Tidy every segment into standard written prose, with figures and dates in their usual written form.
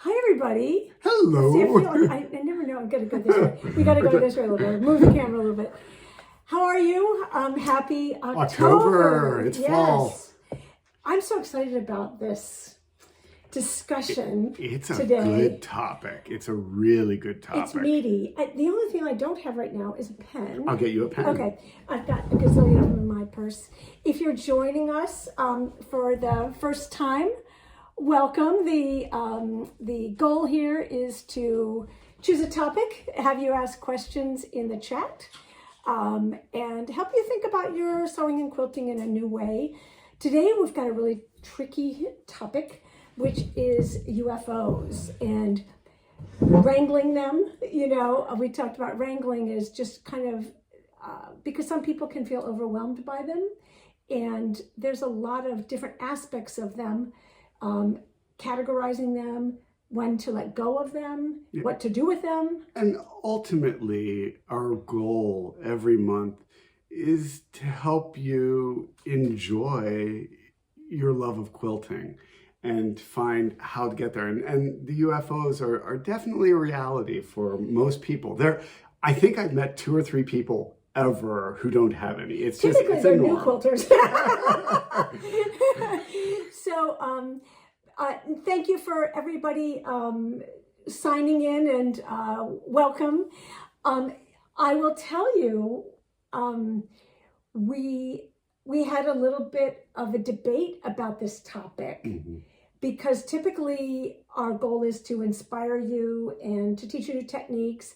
Hi, everybody. Hello. See, I never know. I'm going to go this way. We got to go this way a little bit. Move the camera a little bit. How are you? Happy October. It's fall. I'm so excited about this discussion It's a today. good topic. It's a really good topic. It's meaty. The only thing I don't have right now is a pen. I'll get you a pen. Okay. I've got a gazillion of them in my purse. If you're joining us for the first time, welcome. The goal here is to choose a topic, have you ask questions in the chat, and help you think about your sewing and quilting in a new way. Today we've got a really tricky topic, which is UFOs and wrangling them. You know, we talked about wrangling is just kind of because some people can feel overwhelmed by them, and there's a lot of different aspects of them. Categorizing them, when to let go of them, what to do with them. And ultimately, our goal every month is to help you enjoy your love of quilting and find how to get there. And the UFOs are definitely a reality for most people. I think I've met 2 or 3 people ever who don't have any. It's typically just, they're new quilters. So, thank you for everybody signing in and welcome. I will tell you, we had a little bit of a debate about this topic because typically our goal is to inspire you and to teach you new techniques.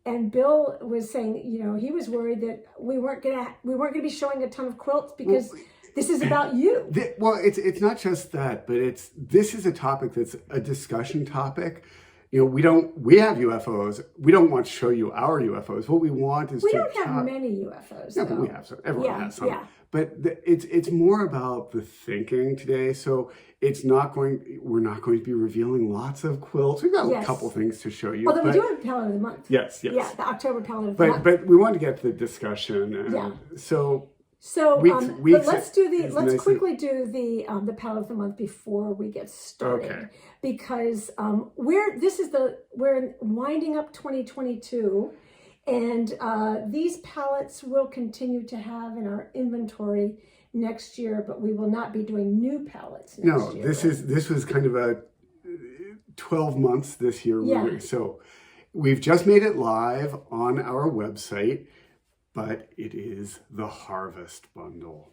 And Bill was saying, you know, he was worried that we weren't gonna be showing a ton of quilts because this is about you. Well, it's not just that, but this is a topic that's a discussion topic. You know, we have UFOs. We don't want to show you our UFOs. What we want is we don't have many UFOs. No, though. but we have some. Everyone has some. Yeah. But it's more about the thinking today. So we're not going to be revealing lots of quilts. We've got a couple things to show you. Although we do have a palette of the month. Yes. Yeah, the October palette of the month. But we want to get to the discussion. And So but let's quickly do the palette of the month before we get started, because we're winding up 2022, and these palettes will continue to have in our inventory next year, but we will not be doing new palettes next year. This was kind of a 12 months this year. Yeah. So we've just made it live on our website. But it is the Harvest Bundle.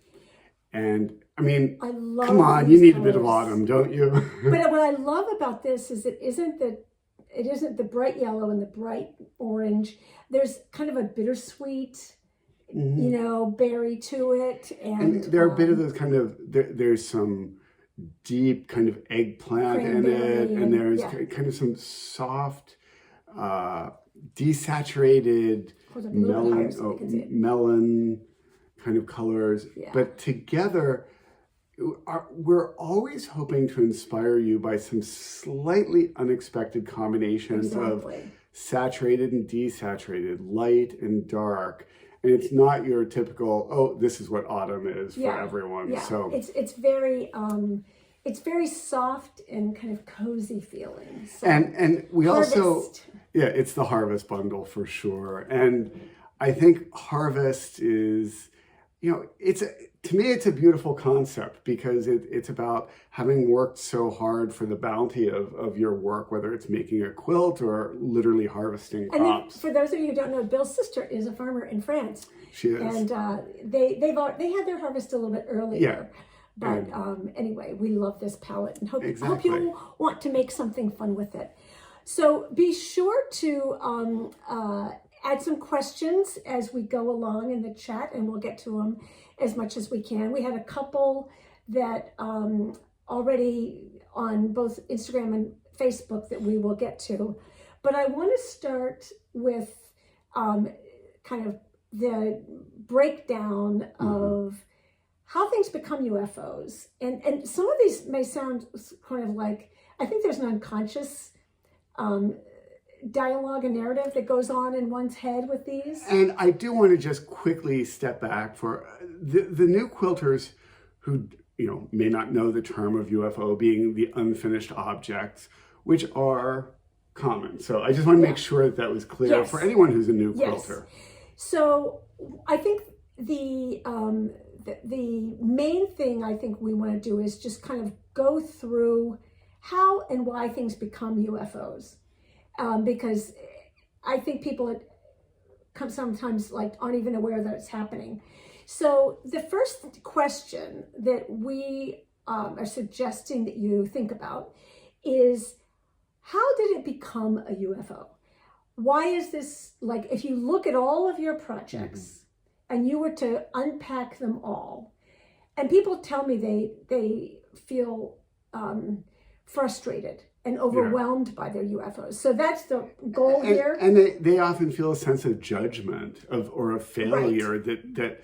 And I mean, come on, you need a bit of autumn, don't you? But what I love about this is it isn't the bright yellow and the bright orange. There's kind of a bittersweet, you know, berry to it. And there are a bit of those kind of, there's some deep kind of eggplant in it. And there's kind of some soft, desaturated melon kind of colors, but together we're always hoping to inspire you by some slightly unexpected combinations of saturated and desaturated, light and dark. And it's not your typical, this is what autumn is for everyone. Yeah. So it's very soft and kind of cozy feeling. So and we Harvest. Also, it's the Harvest Bundle for sure. And I think Harvest is, you know, to me, it's a beautiful concept because it's about having worked so hard for the bounty of your work, whether it's making a quilt or literally harvesting crops. And for those of you who don't know, Bill's sister is a farmer in France. She is. And they had their harvest a little bit earlier. Yeah. But anyway, we love this palette and hope you want to make something fun with it. So be sure to add some questions as we go along in the chat, and we'll get to them as much as we can. We had a couple that already on both Instagram and Facebook that we will get to. But I want to start with kind of the breakdown of how things become UFOs. And some of these may sound kind of like, I think there's an unconscious dialogue and narrative that goes on in one's head with these. And I do want to just quickly step back for the new quilters who, you know, may not know the term of UFO being the unfinished objects. which are common. So I just want to make sure that was clear for anyone who's a new quilter. So I think the main thing I think we want to do is just kind of go through how and why things become UFOs, because I think people sometimes aren't even aware that it's happening. So the first question that we are suggesting that you think about is, how did it become a UFO? Why is this, if you look at all of your projects and you were to unpack them all, and people tell me they feel frustrated and overwhelmed by their UFOs. So that's the goal here. And they often feel a sense of judgment or a failure that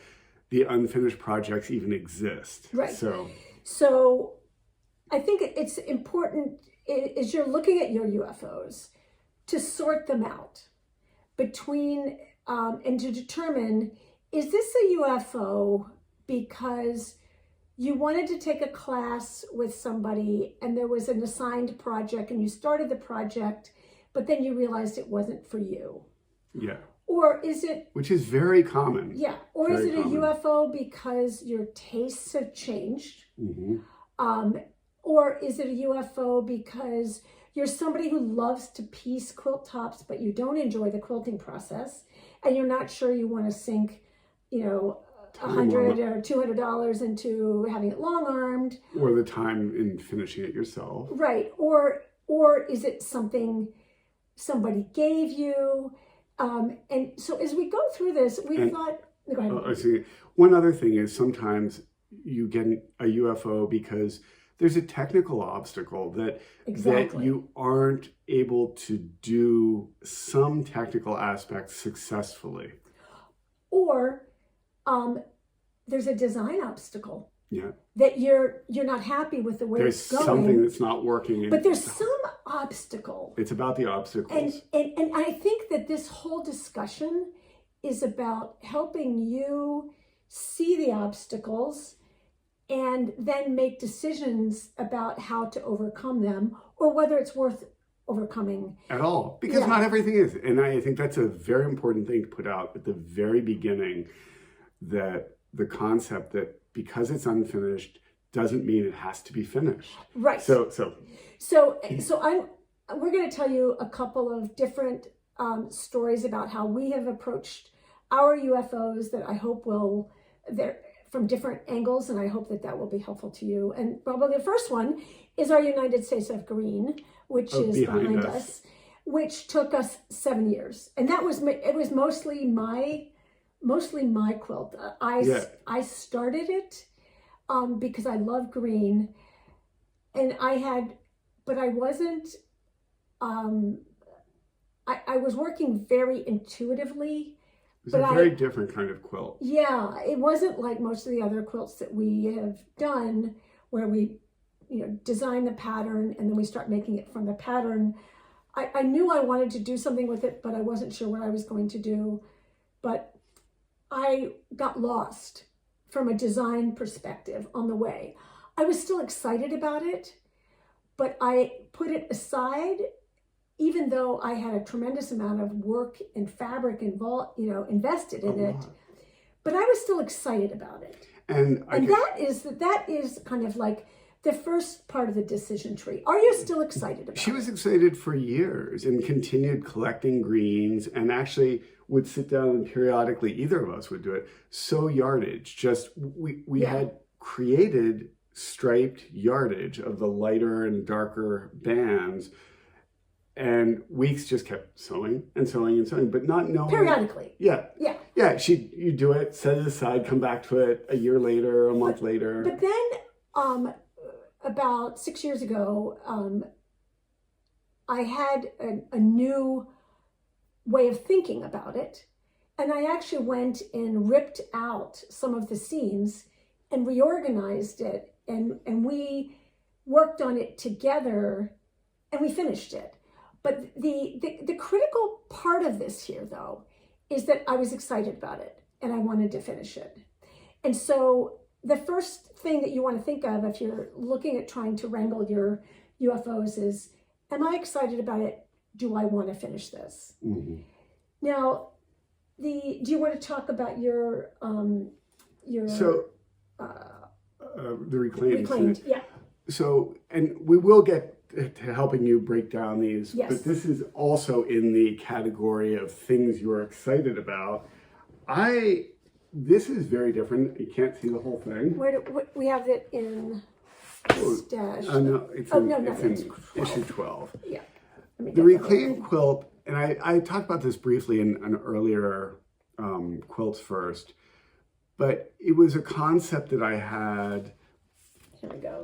the unfinished projects even exist. Right. So I think it's important, as you're looking at your UFOs, to sort them out between and to determine, is this a UFO because you wanted to take a class with somebody and there was an assigned project and you started the project, but then you realized it wasn't for you? Yeah. Or is it... Which is very common. Yeah. Or is it a UFO because your tastes have changed? Or is it a UFO because you're somebody who loves to piece quilt tops, but you don't enjoy the quilting process, and you're not sure you want to sink, $100 or $200 into having it long-armed. Or the time in finishing it yourself. Right. Or is it something somebody gave you? And so as we go through this, we thought... Go ahead. I see. One other thing is sometimes you get a UFO because there's a technical obstacle that you aren't able to do some technical aspects successfully. Or there's a design obstacle. Yeah. That you're not happy with the way it's going. There's something that's not working. But there's some obstacle. It's about the obstacles. And I think that this whole discussion is about helping you see the obstacles and then make decisions about how to overcome them, or whether it's worth overcoming. At all. Because not everything is. And I think that's a very important thing to put out at the very beginning, that the concept that because it's unfinished doesn't mean it has to be finished. Right. So we're going to tell you a couple of different stories about how we have approached our UFOs that I hope they're from different angles, and I hope that will be helpful to you. And probably the first one is our United States of Green, which is behind us, which took us 7 years. And it was mostly my quilt. I started it because I love green, and but I wasn't, I was working very intuitively. It's a very different kind of quilt. Yeah, it wasn't like most of the other quilts that we have done, where we, design the pattern and then we start making it from the pattern. I knew I wanted to do something with it, but I wasn't sure what I was going to do. But I got lost from a design perspective on the way. I was still excited about it, but I put it aside, even though I had a tremendous amount of work and fabric involved, invested in it. But I was still excited about it. And that is kind of like the first part of the decision tree. Are you still excited about it? She was excited for years and continued collecting greens, and actually would sit down and periodically, either of us would do it, sew yardage. We had created striped yardage of the lighter and darker bands, and weeks just kept sewing and sewing and sewing, but not knowing. Periodically. Yeah. You do it, set it aside, come back to it a year later, a month later. But then, about 6 years ago, I had a new way of thinking about it, and I actually went and ripped out some of the seams and reorganized it, and we worked on it together, and we finished it. But the critical part of this here, though, is that I was excited about it and I wanted to finish it. And so the first thing that you want to think of if you're looking at trying to wrangle your UFOs is, am I excited about it? Do I want to finish this? Mm-hmm. Now, do you want to talk about your So the reclaimed? Yeah. So, and we will get to helping you break down these, Yes. but this is also in the category of things you're excited about. This is very different. You can't see the whole thing. We have it in stash? No, it's in issue 12. Yeah. The reclaimed quilt, and I talked about this briefly in an earlier Quilts First, but it was a concept that I had. Here we go.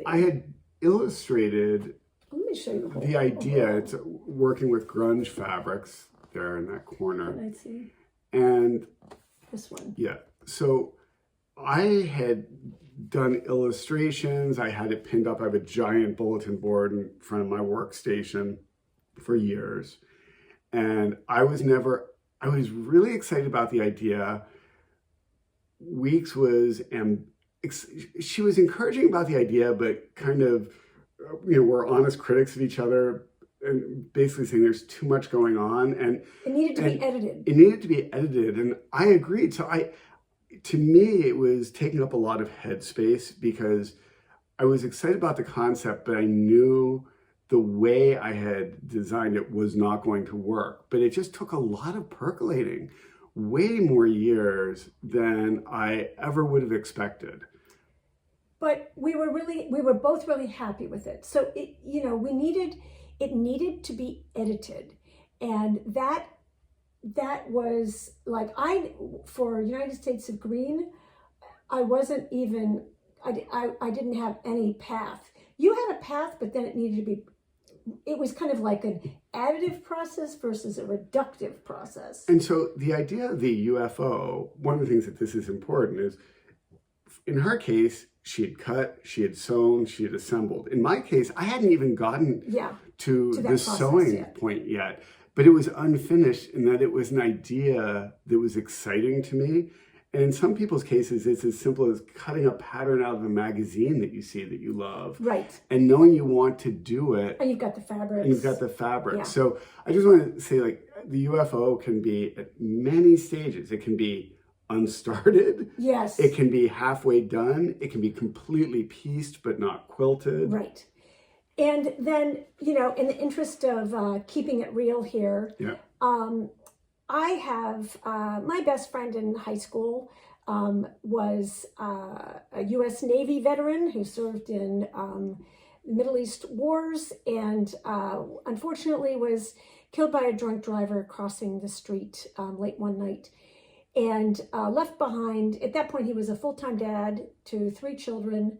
I had illustrated let me show you the idea. It's working with grunge fabrics there in that corner. Can I see? And this one. Yeah. So I had done illustrations. I had it pinned up. I have a giant bulletin board in front of my workstation for years. And I was really excited about the idea. Weeks she was encouraging about the idea, but kind of, we're honest critics of each other and basically saying there's too much going on. And it needed to be edited. It needed to be edited. And I agreed. So to me, it was taking up a lot of headspace because I was excited about the concept, but I knew the way I had designed it was not going to work. But it just took a lot of percolating, way more years than I ever would have expected. But we were both really happy with it. So it needed to be edited. And that was like, for United States of Green, I didn't have any path. You had a path, but then it was kind of like an additive process versus a reductive process. And so the idea of the UFO, one of the things that this is important is, in her case, she had cut, she had sewn, she had assembled. In my case, I hadn't even gotten to the sewing point yet. But it was unfinished in that it was an idea that was exciting to me. And in some people's cases, it's as simple as cutting a pattern out of a magazine that you see that you love. Right. And knowing you want to do it. And you've got the fabrics. Yeah. So I just want to say, the UFO can be at many stages. It can be unstarted. Yes. It can be halfway done. It can be completely pieced but not quilted. Right. And then, in the interest of keeping it real here, I have my best friend in high school was a U.S. Navy veteran who served in Middle East wars and unfortunately was killed by a drunk driver crossing the street late one night and left behind. At that point, he was a full-time dad to 3 children.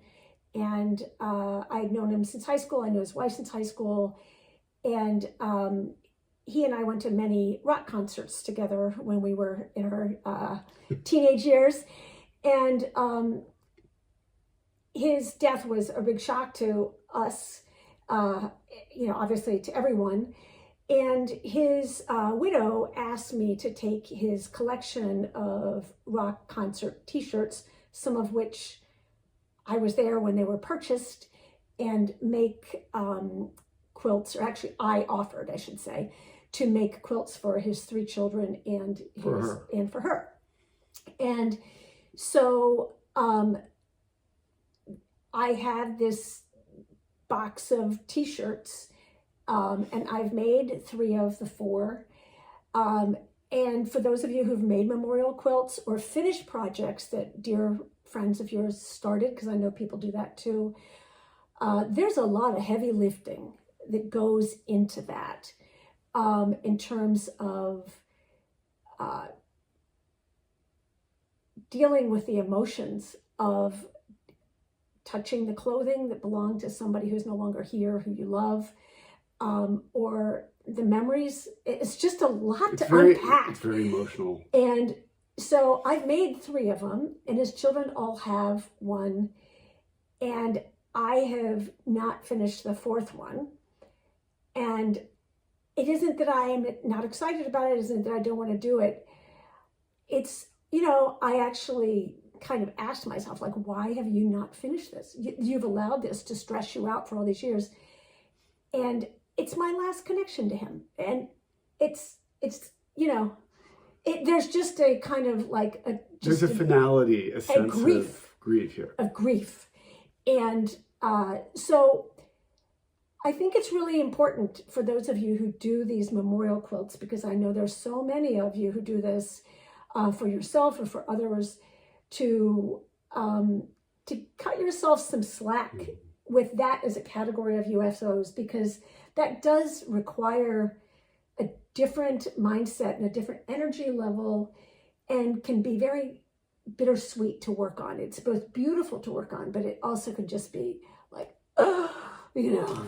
And I had known him since high school. I know his wife since high school. And he and I went to many rock concerts together when we were in our teenage years. And his death was a big shock to us, obviously to everyone. And his widow asked me to take his collection of rock concert t-shirts, some of which I was there when they were purchased, and make quilts, or actually I offered, I should say, to make quilts for his 3 children and for her. And so I had this box of t-shirts, and I've made 3 of the 4. And for those of you who've made memorial quilts or finished projects that dear friends of yours started, because I know people do that too, there's a lot of heavy lifting that goes into that in terms of dealing with the emotions of touching the clothing that belonged to somebody who's no longer here, who you love, or the memories. It's just a lot to unpack. It's very emotional. And so I've made 3 of them, and his children all have one. And I have not finished the 4th one. And it isn't that I am not excited about it. It isn't that I don't want to do it. It's, I actually kind of asked myself, why have you not finished this? You've allowed this to stress you out for all these years. and it's my last connection to him. And it's there's just a kind of like there's a finality, a sense of grief here. Of grief. And so I think it's really important for those of you who do these memorial quilts, because I know there's so many of you who do this for yourself or for others, to cut yourself some slack with that as a category of UFOs, because that does require a different mindset and a different energy level, and can be very bittersweet to work on. It's both beautiful to work on, but it also can just be like,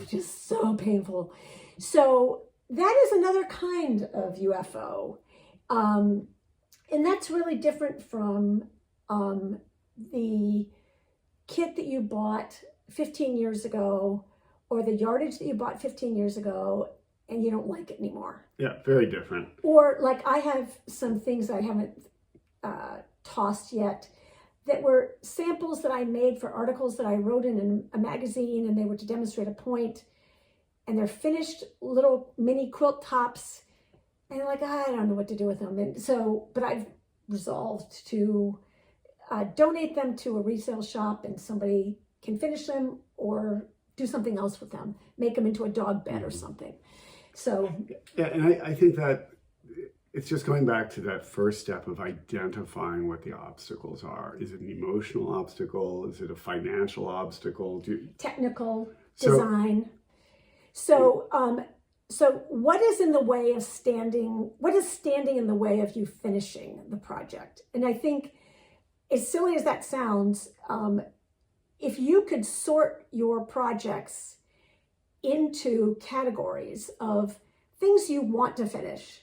just so painful. So that is another kind of UFO. And that's really different from the kit that you bought 15 years ago, or the yardage that you bought 15 years ago and you don't like it anymore. Yeah, very different. Or like I have some things I haven't tossed yet that were samples that I made for articles that I wrote in a magazine, and they were to demonstrate a point, and they're finished little mini quilt tops, and I'm like, I don't know what to do with them. And so, but I've resolved to donate them to a resale shop, and somebody can finish them or do something else with them, make them into a dog bed or something. So yeah, and I think that it's just going back to that first step of identifying what the obstacles are. Is it an emotional obstacle? Is it a financial obstacle? Technical, design. So what is in the way of what is standing in the way of you finishing the project? And I think, as silly as that sounds, if you could sort your projects into categories of things you want to finish,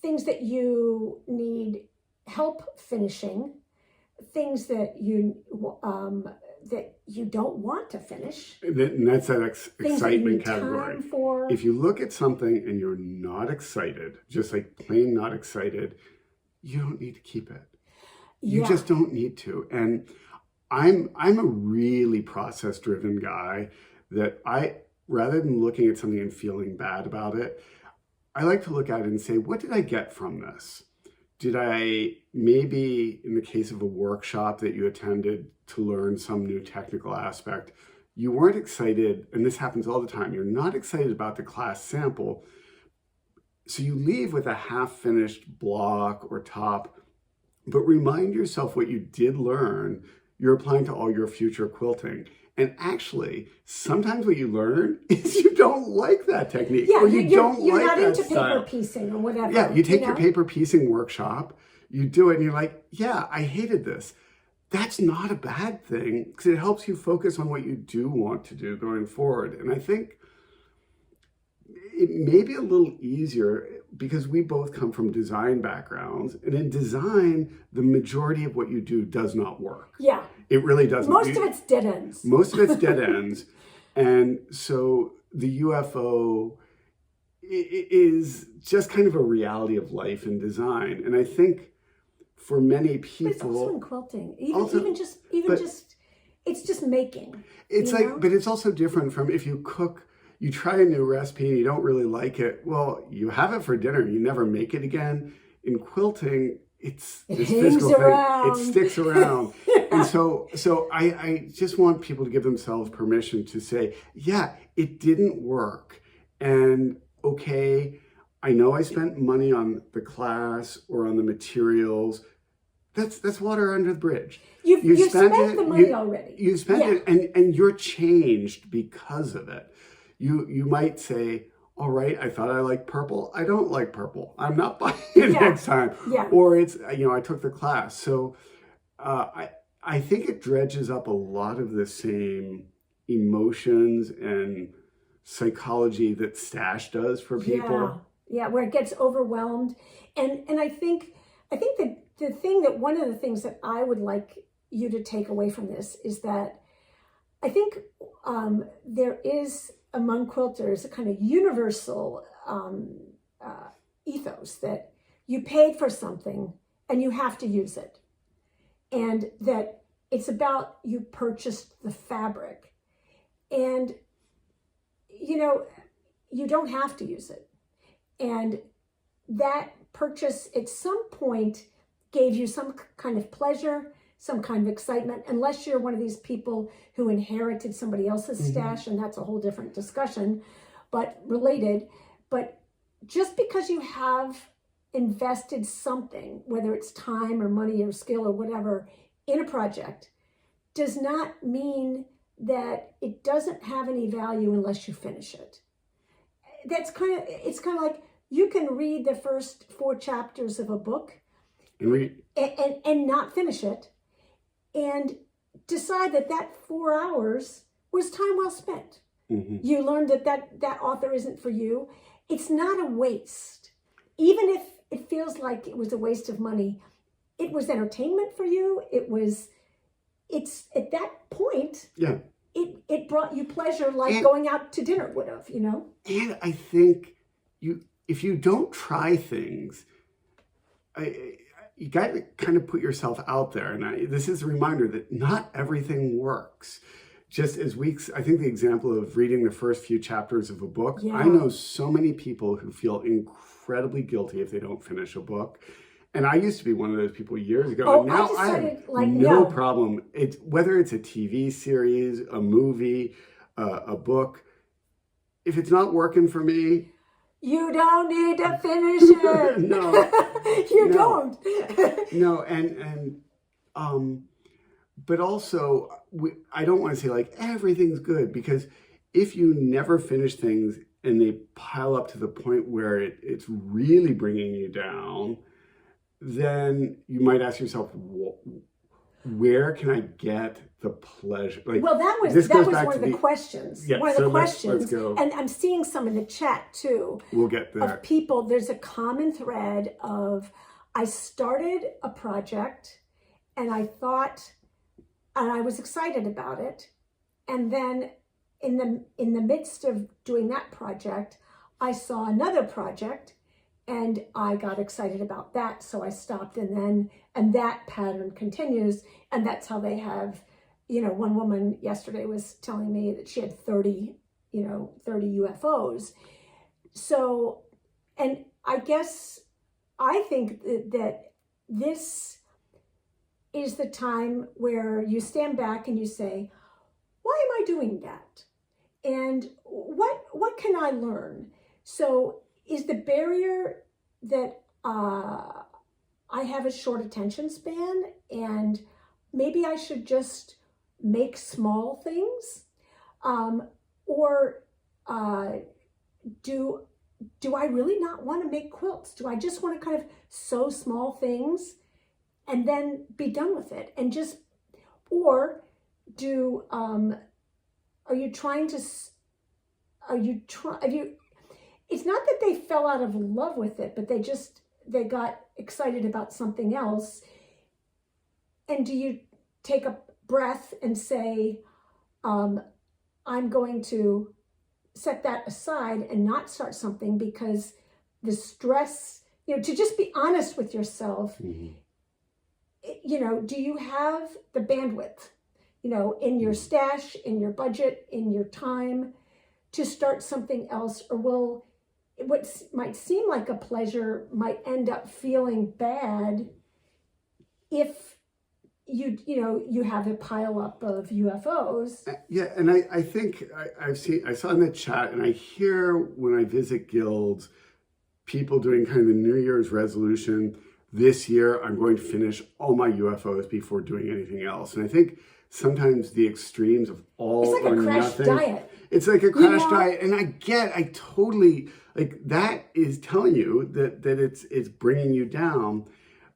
things that you need help finishing, things that you don't want to finish. And that's that excitement category. If you look at something and you're not excited, just like plain not excited, you don't need to keep it. You just don't need to. And I'm a really process-driven guy, that rather than looking at something and feeling bad about it, I like to look at it and say, what did I get from this? Did I, maybe in the case of a workshop that you attended to learn some new technical aspect, you weren't excited, and this happens all the time, you're not excited about the class sample, so you leave with a half-finished block or top, but remind yourself what you did learn, you're applying to all your future quilting. And actually, sometimes what you learn is you don't like that technique, or you're not into paper piecing or whatever. Yeah, you take your paper piecing workshop, you do it, and you're like, yeah, I hated this. That's not a bad thing, because it helps you focus on what you do want to do going forward. And I think it may be a little easier because we both come from design backgrounds, and in design, the majority of what you do does not work. Yeah. It really doesn't. Most of it's dead ends. Most of it's dead ends. And so the UFO is just kind of a reality of life in design. And I think for many people... But it's also in quilting. It's just making. It's like, but it's also different from if you cook, you try a new recipe and you don't really like it. Well, you have it for dinner, you never make it again. In quilting, it's this physical thing. It sticks around. And so I just want people to give themselves permission to say, yeah, it didn't work. And okay, I know I spent money on the class or on the materials. That's water under the bridge. You've spent the money already. You spent it, and you're changed because of it. You might say, all right, I thought I liked purple. I don't like purple. I'm not buying it next time. Yeah. Or it's, I took the class. So I think it dredges up a lot of the same emotions and psychology that stash does for people. Yeah, where it gets overwhelmed. And I think that one of the things that I would like you to take away from this is that I think there is among quilters a kind of universal ethos that you paid for something and you have to use it. And that it's about you purchased the fabric. And you don't have to use it. And that purchase at some point gave you some kind of pleasure, some kind of excitement, unless you're one of these people who inherited somebody else's stash, and that's a whole different discussion, but related. But just because you have invested something, whether it's time or money or skill or whatever, in a project, does not mean that it doesn't have any value unless you finish it. It's kind of like you can read the first 4 chapters of a book and not finish it, and decide that 4 hours was time well spent. You learned that author isn't for you. It's not a waste. Even if it feels like it was a waste of money, it was entertainment for you. It's at that point, it brought you pleasure like going out to dinner would have, And I think if you don't try things, you got to kind of put yourself out there. And this is a reminder that not everything works. Just as I think the example of reading the first few chapters of a book, I know so many people who feel incredibly guilty if they don't finish a book. And I used to be one of those people years ago. And now I have no problem. Whether it's a TV series, a movie, a book, if it's not working for me, you don't need to finish it. No, don't. No, but also I don't want to say like everything's good, because if you never finish things and they pile up to the point where it's really bringing you down, then you might ask yourself, where can I get the pleasure? Like, well, that was one of the questions. Yeah, one of the questions. Let's go. And I'm seeing some in the chat too. We'll get there. Of people, there's a common thread of, I started a project and I thought, and I was excited about it. And then in the midst of doing that project, I saw another project and I got excited about that. So I stopped, and that pattern continues. And that's how they have, one woman yesterday was telling me that she had 30 UFOs. So, and I guess I think that this is the time where you stand back and you say, why am I doing that? And what can I learn? So is the barrier that I have a short attention span and maybe I should just make small things? Or do I really not want to make quilts? Do I just want to kind of sew small things and then be done with it? And just, or it's not that they fell out of love with it, but they got excited about something else. And do you take a breath and say, I'm going to set that aside and not start something because the stress, to just be honest with yourself, do you have the bandwidth, in your stash, in your budget, in your time to start something else? Or will what might seem like a pleasure might end up feeling bad if you have a pile up of UFOs. Yeah, and I think I saw in the chat, and I hear when I visit guilds, people doing kind of the New Year's resolution, this year I'm going to finish all my UFOs before doing anything else. And I think sometimes the extremes of all or nothing. It's like a crash diet. It's like a crash diet. And I totally, like, that is telling you that it's bringing you down.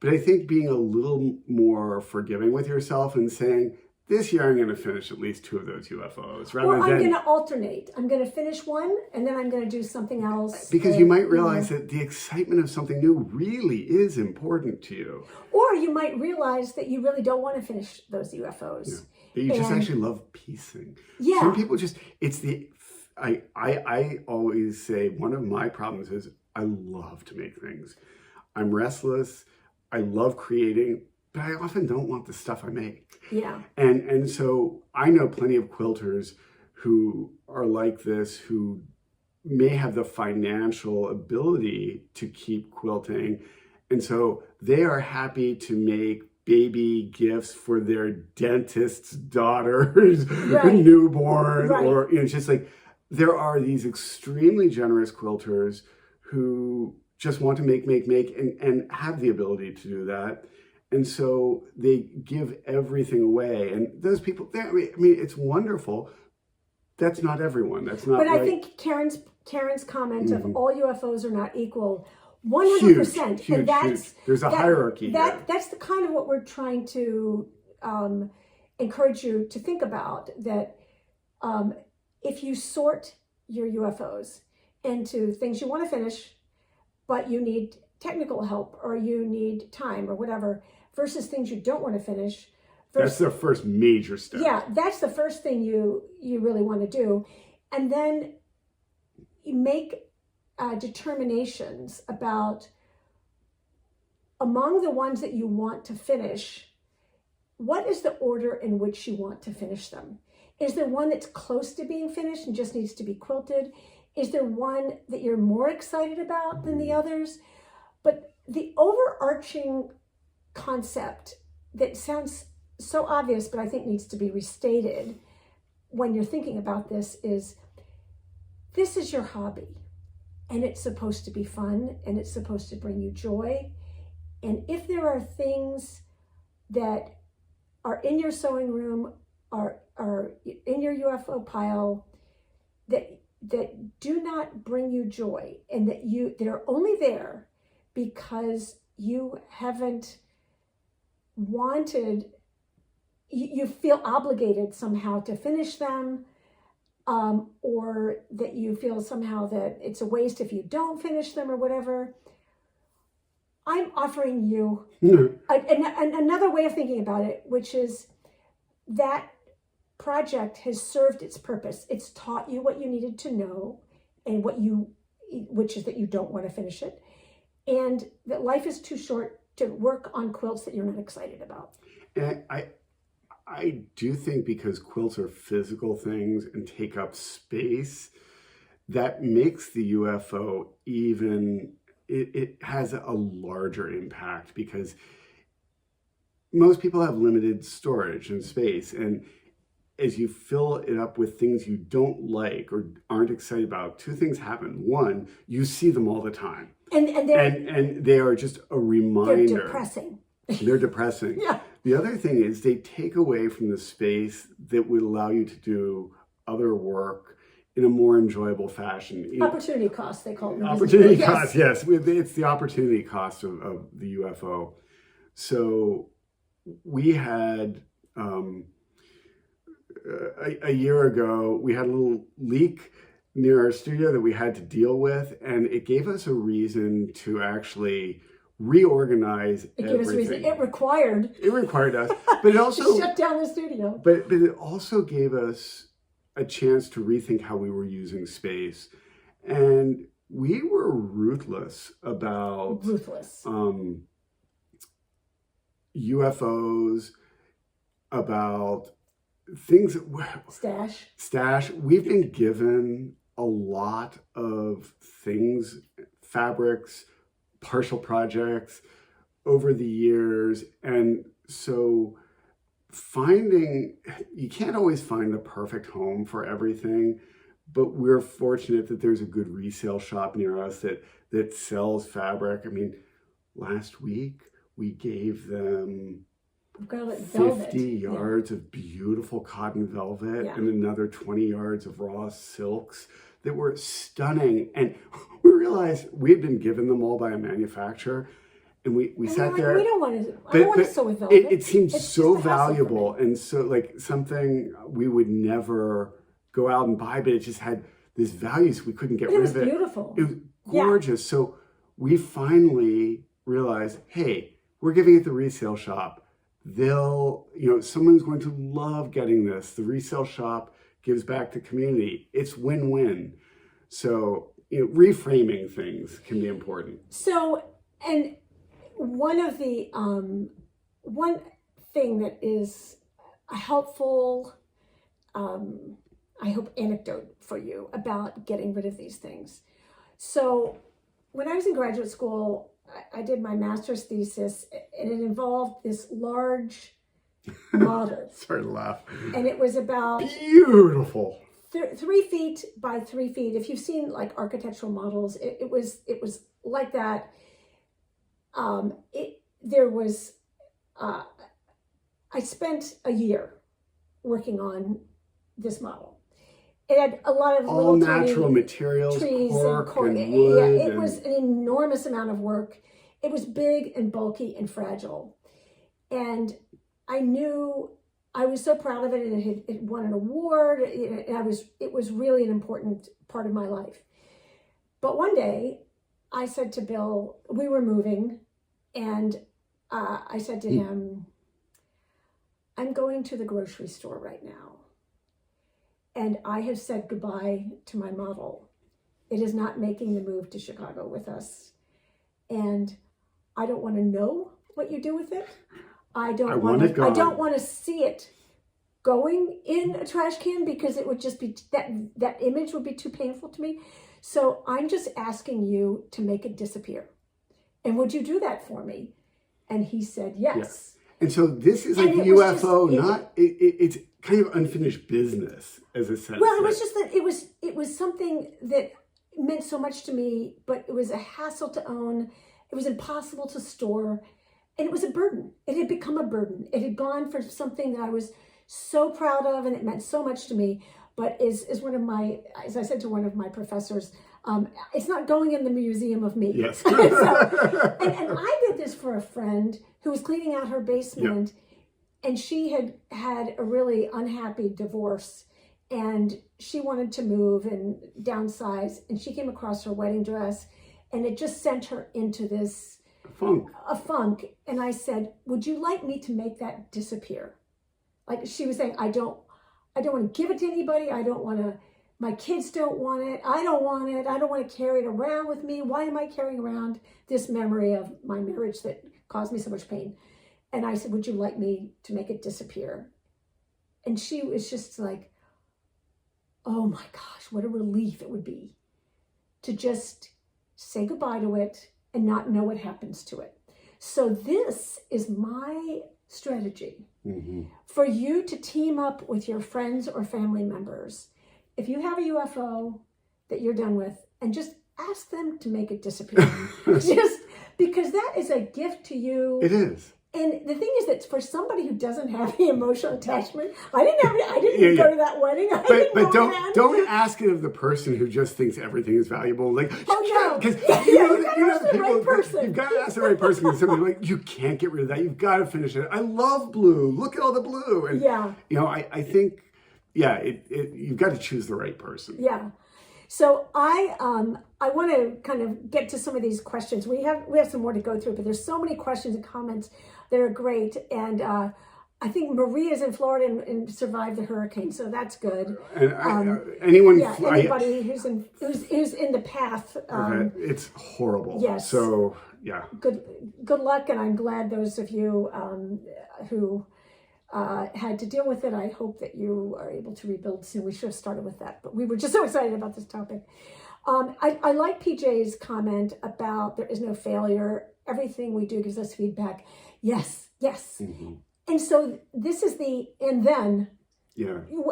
But I think being a little more forgiving with yourself and saying, this year I'm going to finish at least 2 of those UFOs. Or I'm going to alternate. I'm going to finish one and then I'm going to do something else. Because you might realize that the excitement of something new really is important to you. Or you might realize that you really don't want to finish those UFOs. Yeah. That you just actually love piecing. Yeah. Some people just, I always say one of my problems is I love to make things. I'm restless. I love creating, but I often don't want the stuff I make. Yeah. And so I know plenty of quilters who are like this, who may have the financial ability to keep quilting. And so they are happy to make baby gifts for their dentist's daughter's newborn, or it's just like, there are these extremely generous quilters who just want to make, and have the ability to do that. And so they give everything away. And those people, I mean, it's wonderful. That's not everyone. That's not. But I think Karen's comment of all UFOs are not equal, 100%. Huge, and that's huge. There's a hierarchy. That's the kind of what we're trying to encourage you to think about. That if you sort your UFOs into things you want to finish, but you need technical help or you need time or whatever, versus things you don't want to finish. That's the first major step. Yeah, that's the first thing you really want to do. And then you make determinations about, among the ones that you want to finish, what is the order in which you want to finish them? Is there one that's close to being finished and just needs to be quilted? Is there one that you're more excited about than the others? But the overarching concept that sounds so obvious, but I think needs to be restated when you're thinking about this is your hobby, and it's supposed to be fun, and it's supposed to bring you joy. And if there are things that are in your sewing room, are in your UFO pile that do not bring you joy, and that are only there because you haven't wanted, you feel obligated somehow to finish them, or that you feel somehow that it's a waste if you don't finish them or whatever, I'm offering you another way of thinking about it, which is that project has served its purpose. It's taught you what you needed to know, and which is that you don't want to finish it, and that life is too short to work on quilts that you're not excited about. And I do think, because quilts are physical things and take up space, that makes the UFO even, it has a larger impact, because most people have limited storage and space. And as you fill it up with things you don't like or aren't excited about, two things happen. One, you see them all the time. And they are just a reminder. They're depressing. They're depressing. Yeah. The other thing is they take away from the space that would allow you to do other work in a more enjoyable fashion. Opportunity cost, they call it. Opportunity cost, yes. It's the opportunity cost of the UFO. So we had, a year ago, we had a little leak near our studio that we had to deal with, and it gave us a reason to actually reorganize everything. It required us, but it also shut down the studio. But it also gave us a chance to rethink how we were using space, and we were ruthless about UFOs, about things that stash. We've been given a lot of things, fabrics, partial projects over the years. And so you can't always find the perfect home for everything, but we're fortunate that there's a good resale shop near us that sells fabric. I mean, last week we gave them 50 yards of beautiful cotton velvet and another 20 yards of raw silks that were stunning. And we realized we had been given them all by a manufacturer, and we sat there. We don't want to sew with velvet. It seemed so valuable, and so like something we would never go out and buy, but it just had this value, so we couldn't get rid of it. It was beautiful. It was gorgeous. Yeah. So we finally realized, hey, we're giving it the resale shop. Someone's going to love getting this. The resale shop gives back to community. It's win-win. So, reframing things can be important. So, and one of the, one thing that is a helpful I hope, anecdote for you about getting rid of these things. So when I was in graduate school, I did my master's thesis, and it involved this large model. Sorry to laugh. And it was about beautiful 3 feet by 3 feet. If you've seen like architectural models, it was like that. I spent a year working on this model. It had a lot of all little natural tiny materials, trees cork and and wood. Yeah, it was an enormous amount of work. It was big and bulky and fragile. And I knew I was so proud of it, and it won an award. It was really an important part of my life. But one day I said to Bill, we were moving, and I said to him, I'm going to the grocery store right now, and I have said goodbye to my model. It is not making the move to Chicago with us, and I don't want to know what you do with it. I don't want to see it going in a trash can, because it would just be that image would be too painful to me. So I'm just asking you to make it disappear. And would you do that for me? And he said yes. Yes. And so this is like UFO, it's kind of unfinished business, as a sense. Well, it was just that it was something that meant so much to me, but it was a hassle to own. It was impossible to store. And it was a burden. It had become a burden. It had gone for something that I was so proud of, and it meant so much to me. But as I said to one of my professors, it's not going in the museum of me. Yes. And I did this for a friend who was cleaning out her basement, and she had a really unhappy divorce, and she wanted to move and downsize, and she came across her wedding dress, and it just sent her into this funk. And I said, would you like me to make that disappear? Like she was saying, I don't want to give it to anybody. My kids don't want it. I don't want it. I don't want to carry it around with me. Why am I carrying around this memory of my marriage that caused me so much pain? And I said, would you like me to make it disappear? And she was just like, oh my gosh, what a relief it would be to just say goodbye to it and not know what happens to it. So this is my strategy for you to team up with your friends or family members. If you have a UFO that you're done with, and just ask them to make it disappear. Just because that is a gift to you. It is. And the thing is that for somebody who doesn't have the emotional attachment, I didn't go to that wedding. But don't ask it of the person who just thinks everything is valuable. Like, because you've got to ask the right person. You've got to ask the right person. Because somebody's like, you can't get rid of that. You've got to finish it. I love blue. Look at all the blue. And I think, you've got to choose the right person. Yeah. So I want to kind of get to some of these questions. We have some more to go through, but there's so many questions and comments that are great. And I think Maria's in Florida and survived the hurricane, so that's good. And anybody who's in the path. It's horrible. Yes. So yeah. Good luck, and I'm glad those of you who had to deal with it. I hope that you are able to rebuild soon. We should have started with that, but we were just so excited about this topic. I like PJ's comment about there is no failure. Everything we do gives us feedback. Yes. Mm-hmm. And so this is and then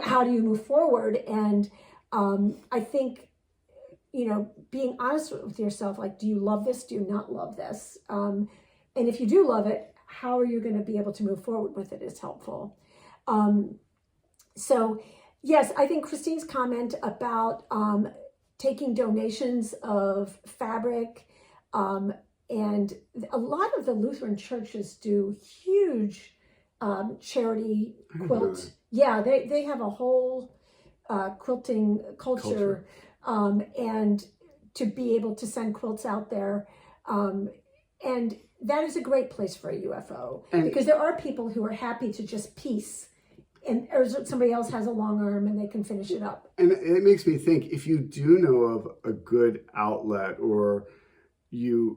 how do you move forward? And I think, being honest with yourself, like, do you love this? Do you not love this? And if you do love it, how are you going to be able to move forward with it is helpful. So yes, I think Christine's comment about taking donations of fabric, and a lot of the Lutheran churches do huge charity quilts. Yeah, they have a whole quilting culture. And to be able to send quilts out there. And that is a great place for a UFO, because there are people who are happy to just piece, or somebody else has a long arm and they can finish it up. And it makes me think, if you do know of a good outlet, or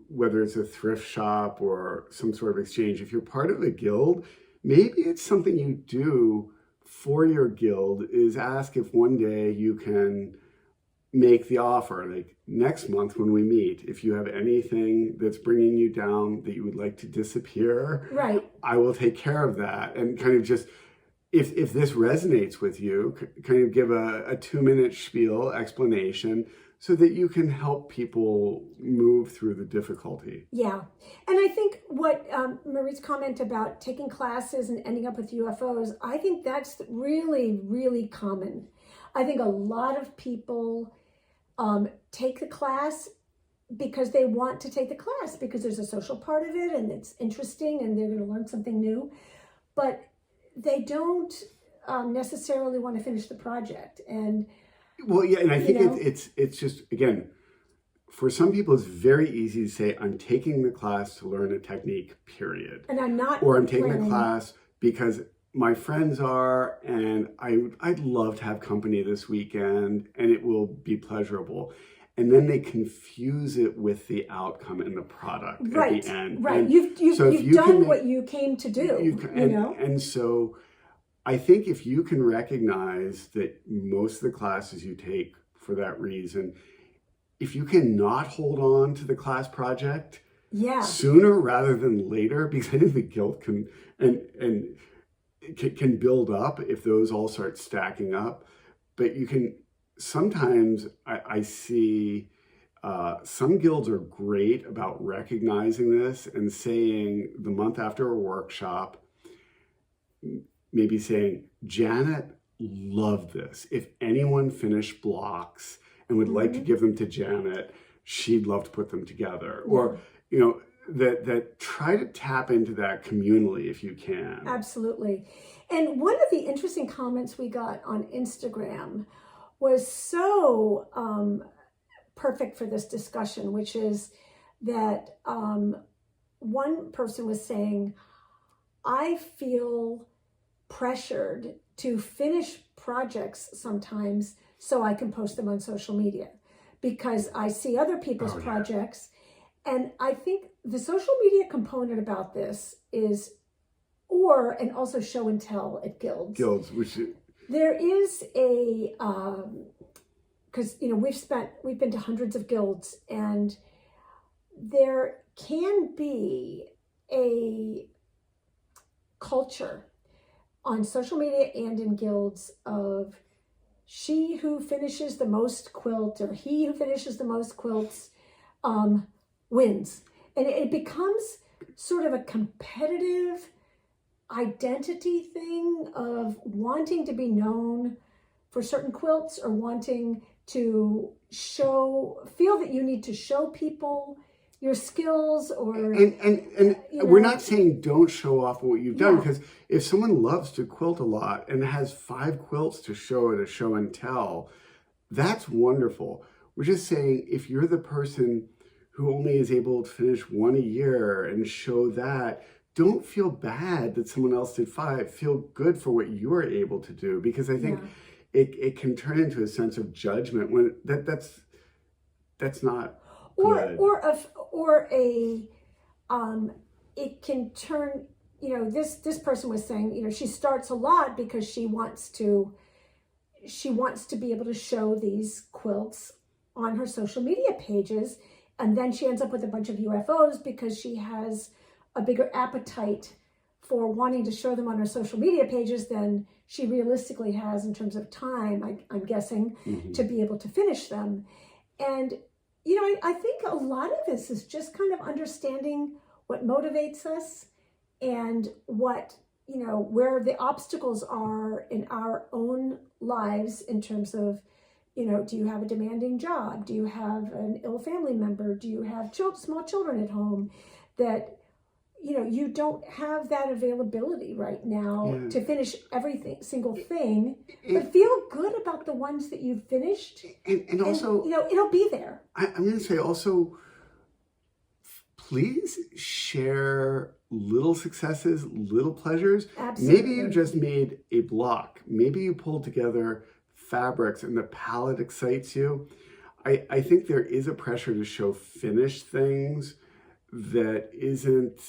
whether it's a thrift shop or some sort of exchange, if you're part of a guild, maybe it's something you do for your guild is ask if one day you can make the offer, like next month when we meet, if you have anything that's bringing you down that you would like to disappear, right, I will take care of that. And kind of just, if this resonates with you, kind of give a 2-minute spiel explanation so that you can help people move through the difficulty. yeah. And I think what Marie's comment about taking classes and ending up with UFOs, I think that's really, really common. I think a lot of people take the class because they want to take the class, because there's a social part of it and it's interesting and they're going to learn something new, but they don't necessarily want to finish the project. And well, yeah, and I think it's just, again, for some people it's very easy to say, I'm taking the class to learn a technique, period. And I'm not, or I'm taking the class because my friends are, and I'd love to have company this weekend and it will be pleasurable. And then they confuse it with the outcome and the product right, at the end. Right, And you've done what you came to do, you know? And so I think if you can recognize that most of the classes you take for that reason, if you cannot hold on to the class project sooner rather than later, because I think the guilt can build up if those all start stacking up. But you can, sometimes I see some guilds are great about recognizing this and saying the month after a workshop, maybe saying, Janet loved this. If anyone finished blocks and would like to give them to Janet, she'd love to put them together. Yeah. Or, you know, that try to tap into that communally if you can. Absolutely. And one of the interesting comments we got on Instagram was so perfect for this discussion, which is that one person was saying, I feel pressured to finish projects sometimes so I can post them on social media because I see other people's projects. And I think the social media component about this is, and also show and tell at guilds. There is a, because, you know, we've been to hundreds of guilds, and there can be a culture on social media and in guilds of she who finishes the most quilt or he who finishes the most quilts wins. And it becomes sort of a competitive identity thing of wanting to be known for certain quilts or wanting to feel that you need to show people your skills or... And we're not saying don't show off what you've done, because if someone loves to quilt a lot and has 5 quilts to show at a show and tell, that's wonderful. We're just saying if you're the person who only is able to finish 1 a year and show that, don't feel bad that someone else did 5. Feel good for what you are able to do, because I think it can turn into a sense of judgment when that's not good. It can turn, you know, this person was saying, you know, she starts a lot because she wants to be able to show these quilts on her social media pages, and then she ends up with a bunch of UFOs because she has a bigger appetite for wanting to show them on her social media pages than she realistically has in terms of time, I'm guessing, to be able to finish them. And, you know, I think a lot of this is just kind of understanding what motivates us and what, you know, where the obstacles are in our own lives in terms of, you know, do you have a demanding job? Do you have an ill family member? Do you have small children at home that, you know, you don't have that availability right now to finish single thing, but feel good about the ones that you've finished. And also, you know, it'll be there. I'm going to say also, please share little successes, little pleasures. Absolutely. Maybe you just made a block. Maybe you pulled together fabrics and the palette excites you. I think there is a pressure to show finished things that isn't,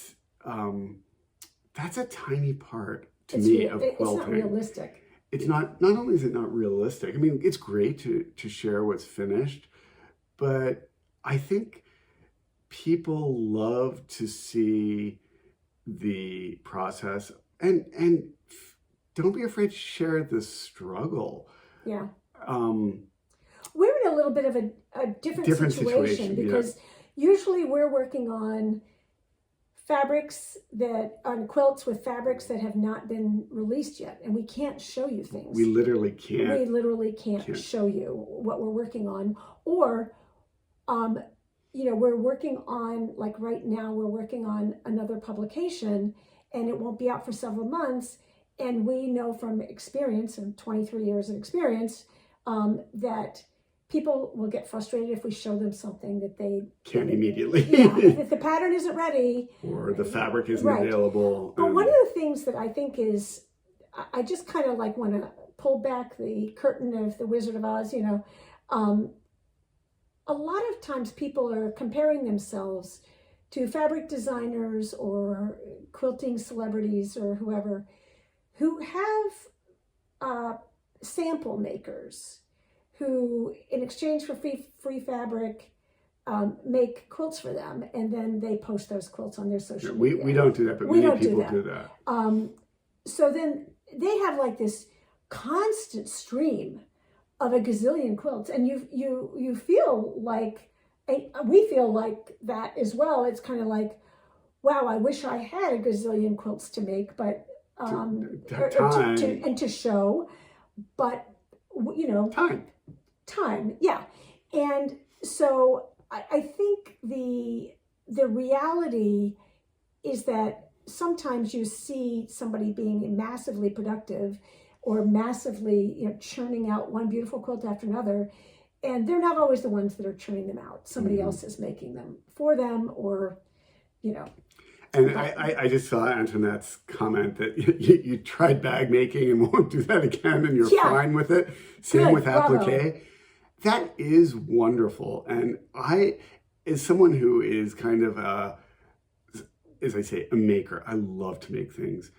that's a tiny part to me of quilting. It's not realistic. it's not only is it not realistic. I mean, it's great to share what's finished, but I think people love to see the process, and don't be afraid to share the struggle. Yeah. Um, we're in a little bit of a different situation because usually we're working on fabrics on quilts with fabrics that have not been released yet, and we can't show you things. We literally can't. We literally can't show you what we're working on, or we're working on, like right now, we're working on another publication, and it won't be out for several months. And we know from experience, and 23 years of experience, that people will get frustrated if we show them something that they can't immediately. Yeah, if the pattern isn't ready. Or the fabric isn't available. But one of the things that I think is, I just kind of like want to pull back the curtain of the Wizard of Oz, a lot of times people are comparing themselves to fabric designers or quilting celebrities or whoever who have sample makers who, in exchange for free fabric, make quilts for them, and then they post those quilts on their social media. We don't do that, but many people do that. So then they have like this constant stream of a gazillion quilts, and you feel like, we feel like that as well. It's kind of like, wow, I wish I had a gazillion quilts to make, but to show, but time, yeah. And so I think the reality is that sometimes you see somebody being massively productive or massively, churning out one beautiful quilt after another, and they're not always the ones that are churning them out. Somebody else is making them for them, or, And I just saw Antoinette's comment that you tried bag making and won't do that again, and you're fine with it. Same with applique. That is wonderful. And I, as someone who is kind of as I say, a maker, I love to make things.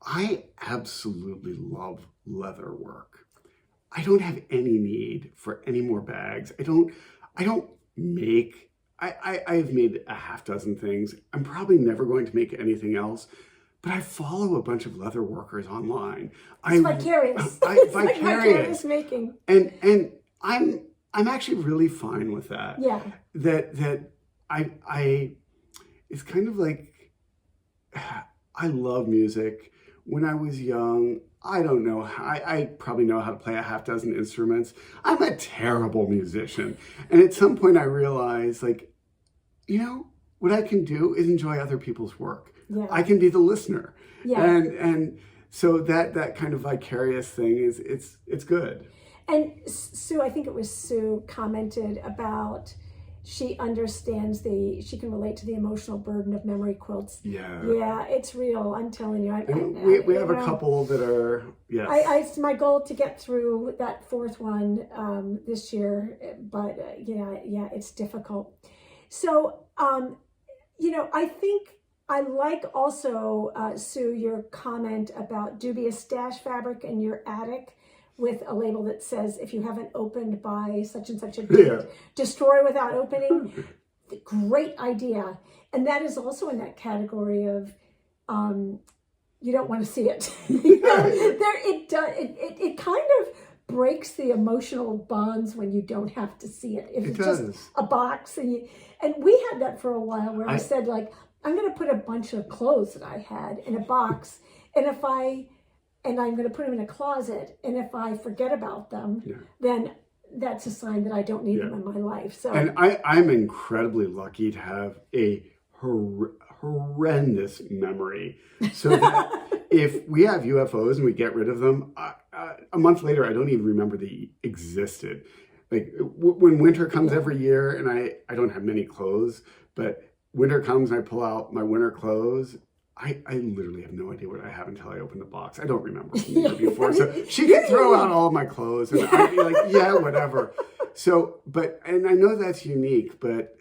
I absolutely love leather work. I don't have any need for any more bags. I don't make, I've made a half dozen things. I'm probably never going to make anything else, but I follow a bunch of leather workers online. It's vicarious. It's like vicarious making. And I'm actually really fine with that. Yeah. That I it's kind of like, I love music. When I was young, I don't know, I probably know how to play a half dozen instruments. I'm a terrible musician. And at some point I realized, like, what I can do is enjoy other people's work. Yeah. I can be the listener. Yeah. And so that kind of vicarious thing it's good. And Sue, I think it was Sue, commented about she understands she can relate to the emotional burden of memory quilts. Yeah. Yeah, it's real. I'm telling you. We have a couple that are, yes. It's my goal to get through that fourth one this year, but it's difficult. So, I think I like also, Sue, your comment about dubious stash fabric in your attic with a label that says, if you haven't opened by such and such a date, destroy without opening. Great idea. And that is also in that category of, you don't want to see it. It kind of breaks the emotional bonds when you don't have to see it. If it's just a box, and we had that for a while where I said, like, I'm going to put a bunch of clothes that I had in a box, and I'm going to put them in a closet, and if I forget about them, then that's a sign that I don't need them in my life. So, and I'm incredibly lucky to have a horrendous memory, so that if we have UFOs and we get rid of them, a month later I don't even remember they existed. Like when winter comes every year, and I don't have many clothes, but winter comes and I pull out my winter clothes, I literally have no idea what I have until I open the box. I don't remember from the year before. So she could throw out all my clothes and I'd be like, yeah, whatever. So, and I know that's unique, but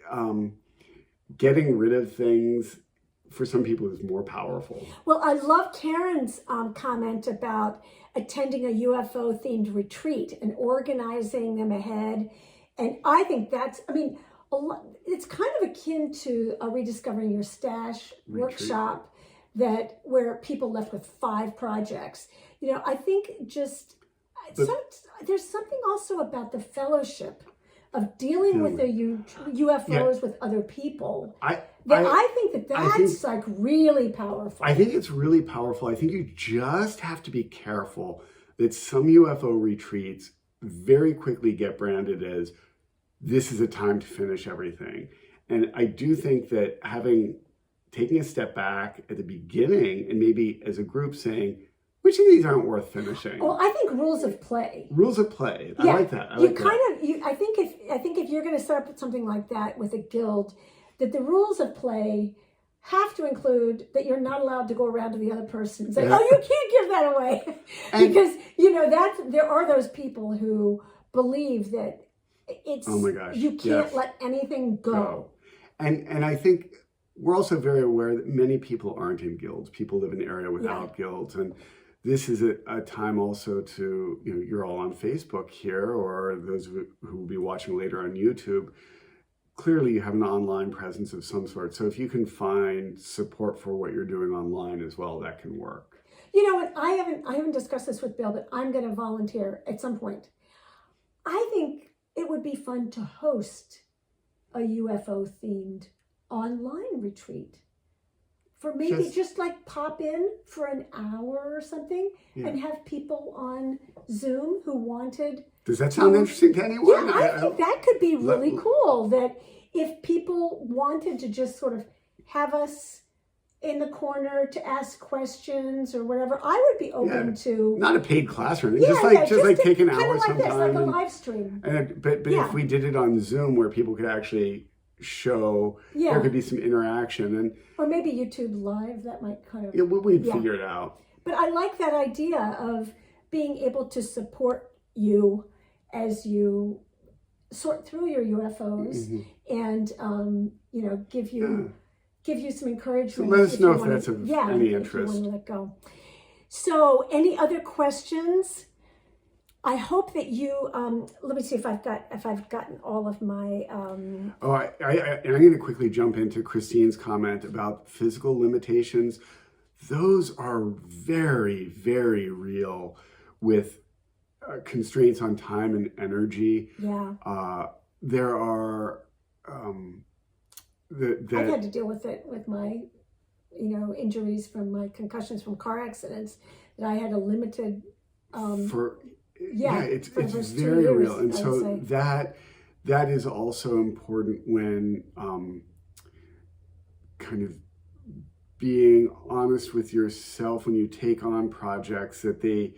getting rid of things for some people is more powerful. Well, I love Karen's comment about attending a UFO themed retreat and organizing them ahead. And I think that's, I mean, it's kind of akin to a Rediscovering Your Stash workshop where people left with 5 projects. You know, I think there's something also about the fellowship of dealing with the UFOs with other people. I think that's like really powerful. I think it's really powerful. I think you just have to be careful that some UFO retreats very quickly get branded as this is a time to finish everything. And I do think that taking a step back at the beginning and maybe as a group saying, which of these aren't worth finishing? Well, I think rules of play. Rules of play. I like that. I think if you're going to set up something like that with a guild, that the rules of play have to include that you're not allowed to go around to the other person and say, "Oh, you can't give that away," because there are those people who believe that it's you can't let anything go. And I think we're also very aware that many people aren't in guilds. People live in an area without guilds, and this is a time also to, you're all on Facebook here, or those who will be watching later on YouTube. Clearly you have an online presence of some sort. So if you can find support for what you're doing online as well, that can work. And I haven't discussed this with Bill, but I'm going to volunteer at some point. I think it would be fun to host a UFO themed online retreat. For maybe just like pop in for an hour or something and have people on Zoom who wanted. Does that sound interesting to anyone? Yeah, I think that could be really cool. That if people wanted to just sort of have us in the corner to ask questions or whatever, I would be open to. Not a paid class or anything, just like take an hour sometime. This, like a live stream. But if we did it on Zoom where people could actually show, there could be some interaction, or maybe YouTube Live, that might kind of we'd figure it out. But I like that idea of being able to support you as you sort through your UFOs and give you some encouragement. So let us know if that's of any interest. If you want to let go. So any other questions? I hope that you, let me see if I've gotten all of my... and I'm going to quickly jump into Christine's comment about physical limitations. Those are very, very real with constraints on time and energy. Yeah. There are... I've had to deal with it with my, injuries from my concussions from car accidents, that I had a limited... it's very real, and so that is also important when kind of being honest with yourself when you take on projects, that they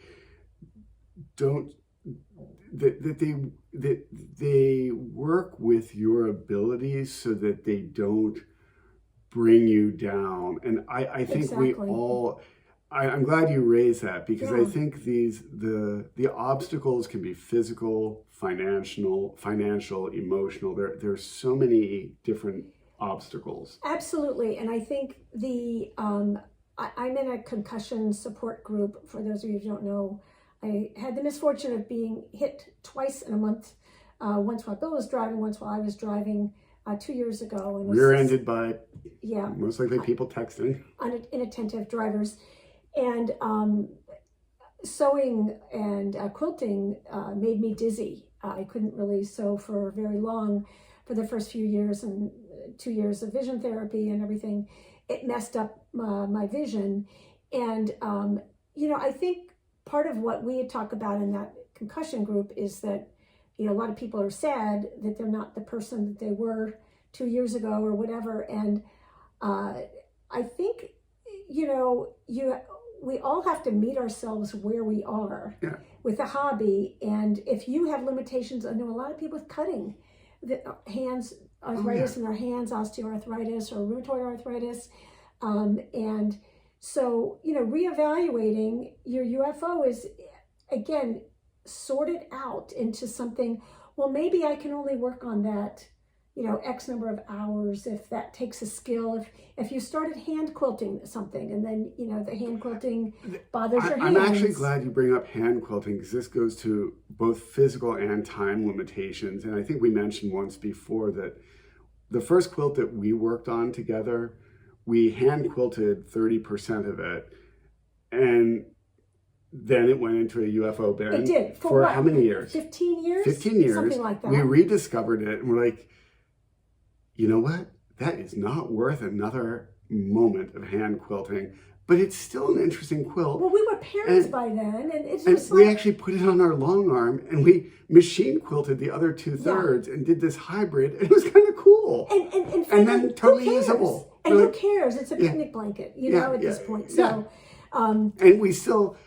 don't that they work with your abilities so that they don't bring you down. And I think we all. I'm glad you raised that, because I think the obstacles can be physical, financial, emotional. There's so many different obstacles. Absolutely, and I think I'm in a concussion support group. For those of you who don't know, I had the misfortune of being hit twice in a month. Once while Bill was driving, once while I was driving 2 years ago. And rear-ended by most likely people texting. Inattentive drivers. And sewing and quilting made me dizzy. I couldn't really sew for very long for the first few years, and 2 years of vision therapy and everything. It messed up my vision. And, I think part of what we talk about in that concussion group is that, a lot of people are sad that they're not the person that they were 2 years ago or whatever. And I think, we all have to meet ourselves where we are with a hobby. And if you have limitations, I know a lot of people with cutting, hands arthritis in their hands, osteoarthritis or rheumatoid arthritis. And so, reevaluating your UFO is, again, sorted out into something, well, maybe I can only work on that X number of hours, if that takes a skill, if you started hand quilting something and then, the hand quilting bothers your hands. I'm actually glad you bring up hand quilting because this goes to both physical and time limitations. And I think we mentioned once before that the first quilt that we worked on together, we hand quilted 30% of it. And then it went into a UFO bin. It did. For what? How many years? 15 years? 15 years. Something like that. We rediscovered it and we're like, you know what? That is not worth another moment of hand quilting, but it's still an interesting quilt. Well, we were parents by then, and it's and just we like, actually put it on our long arm and we machine quilted the other 2/3 and did this hybrid. And it was kind of cool. And then totally usable. And who cares? It's a picnic blanket, at this point. So, and we still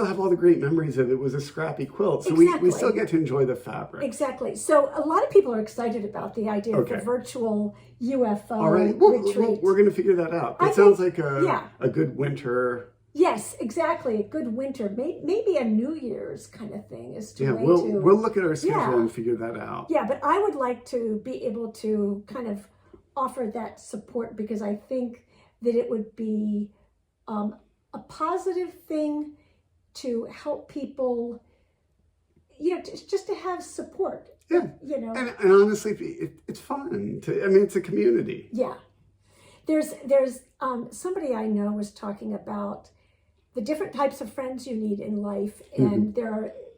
have all the great memories of it. It was a scrappy quilt, so we still get to enjoy the fabric. Exactly. So a lot of people are excited about the idea of the virtual UFO all right. retreat. We're going to figure that out. That sounds like a good winter. Yes, exactly. A good winter, maybe a New Year's kind of thing is to we'll look at our schedule and figure that out. Yeah, but I would like to be able to kind of offer that support because I think that it would be a positive thing to help people, just to have support. Yeah, and honestly, it's fun. It's a community. Yeah, there's somebody I know was talking about the different types of friends you need in life, and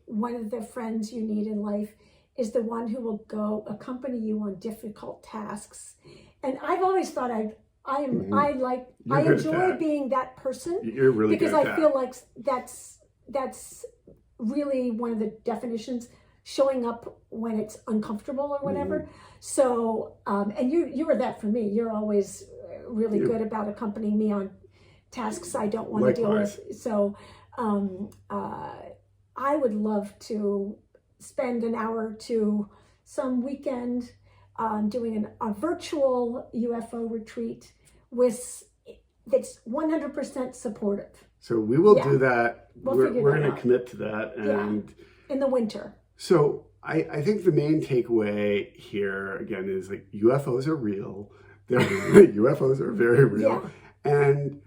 one of the friends you need in life is the one who will accompany you on difficult tasks. And I've always thought I enjoy being that person. You're really because good at I feel like that's really one of the definitions, showing up when it's uncomfortable or whatever. So and you were that for me. You're always really good about accompanying me on tasks I don't want to deal with. So I would love to spend an hour or two some weekend doing a virtual UFO retreat that's 100% supportive. So we will do that. We're going to out. commit to that. And in the winter. So I think the main takeaway here, again, is like UFOs are real. UFOs are very real. Yeah. And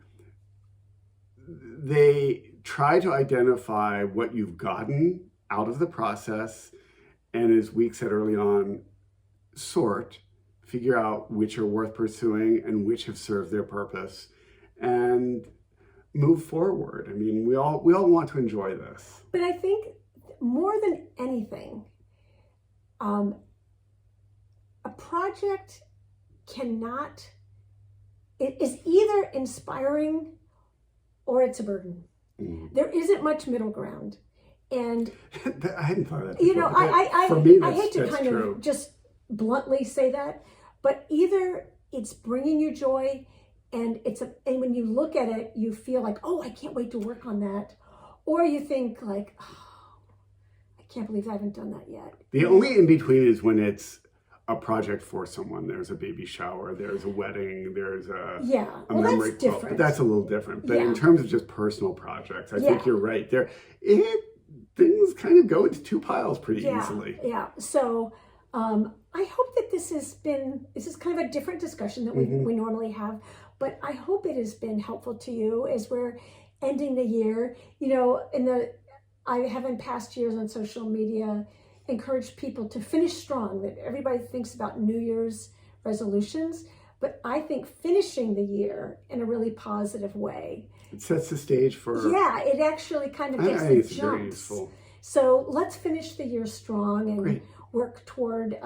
they try to identify what you've gotten out of the process. And as Week said early on, figure out which are worth pursuing and which have served their purpose, and move forward. We all want to enjoy this. But I think more than anything, a project it is either inspiring or it's a burden. There isn't much middle ground. And I hadn't thought of that before. For me, I hate to kind of just bluntly say that, but either it's bringing you joy and and when you look at it, you feel like, oh, I can't wait to work on that. Or you think like, oh, I can't believe I haven't done that yet. The only in between is when it's a project for someone. There's a baby shower, there's a wedding, there's a memory that's different. But that's a little different. But in terms of just personal projects, I think you're right. Things kind of go into two piles pretty easily. Yeah. So I hope that this is kind of a different discussion that we normally have, but I hope it has been helpful to you as we're ending the year. I have in past years on social media encouraged people to finish strong, that everybody thinks about New Year's resolutions, but I think finishing the year in a really positive way. It sets the stage for... Yeah, it actually kind of gets the jumps. So let's finish the year strong and work toward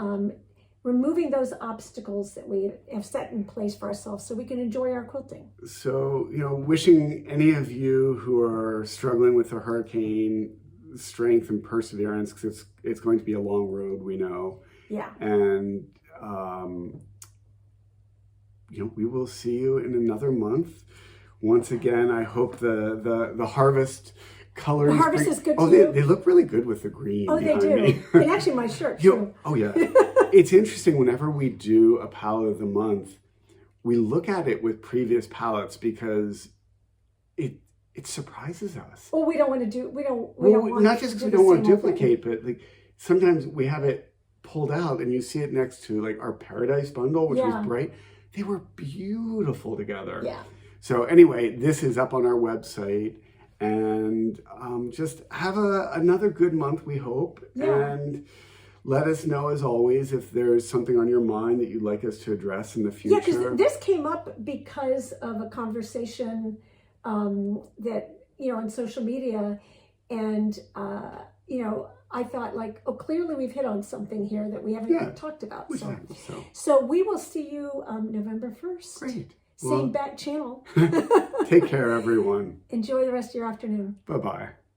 removing those obstacles that we have set in place for ourselves so we can enjoy our quilting. So, wishing any of you who are struggling with a hurricane strength and perseverance, because it's going to be a long road, we know. Yeah. And, we will see you in another month. Once again, I hope the harvest colors... The harvest is good too. They look really good with the green. Oh, they do. Me. And actually my shirt too. Oh, yeah. It's interesting, whenever we do a palette of the month, we look at it with previous palettes because it surprises us. Well, we don't want to do... We don't not just because we don't want to duplicate, but like sometimes we have it pulled out and you see it next to like our Paradise bundle, which was bright. They were beautiful together. Yeah. So anyway, this is up on our website, and just have another good month, we hope. Yeah. And let us know, as always, if there's something on your mind that you'd like us to address in the future. Yeah, because this came up because of a conversation that, on social media. And, I thought like, oh, clearly we've hit on something here that we haven't talked about. So we will see you November 1st. Great. Same back channel. Take care, everyone. Enjoy the rest of your afternoon. Bye-bye.